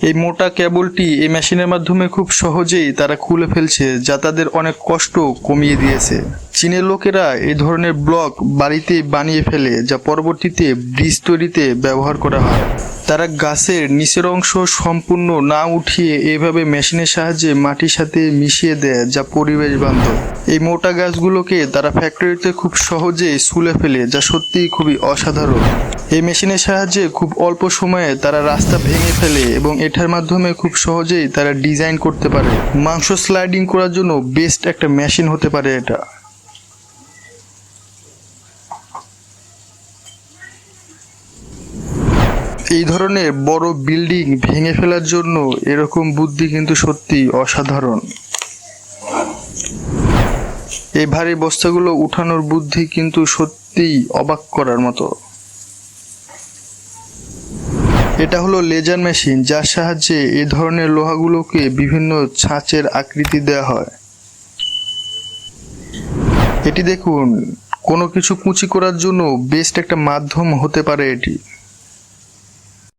এই মোটা কেবলটি এই মেশিনের মাধ্যমে খুব সহজেই তারা খুলে ফেলছে, যা তাদের অনেক কষ্ট কমিয়ে দিয়েছে। চীনের লোকেরা এই ধরনের ব্লক বাড়িতে বানিয়ে ফেলে, যা পরবর্তীতে ব্রিজ তৈরিতে ব্যবহার করা হয়। তারা গাছের নিচের অংশ সম্পূর্ণ না উঠিয়ে এইভাবে মেশিনের সাহায্যে মাটির সাথে মিশিয়ে দেয়, যা পরিবেশ বান্ধব। এই মোটা গাছগুলোকে তারা ফ্যাক্টরিতে খুব সহজে ছুলে ফেলে, যা সত্যিই খুবই অসাধারণ। এই মেশিনের সাহায্যে খুব অল্প সময়ে তারা রাস্তা ভেঙে ফেলে এবং এটার মাধ্যমে খুব সহজেই তারা ডিজাইন করতে পারে। মাংস স্লাইডিং করার জন্য বেস্ট একটা মেশিন হতে পারে এটা। এই ধরনের বড় বিল্ডিং ভেঙে ফেলার জন্য এরকম বুদ্ধি কিন্তু সত্যি অসাধারণ। এই ভারী বস্তাগুলো উঠানোর বুদ্ধি কিন্তু সত্যিই অবাক করার মতো। এটা হলো লেজার মেশিন, যার সাহায্যে এই ধরনের লোহাগুলোকে বিভিন্ন ছাঁচের আকৃতি দেওয়া হয়। এটি দেখুন, কোনো কিছু কুচি করার জন্য বেস্ট একটা মাধ্যম হতে পারে এটি।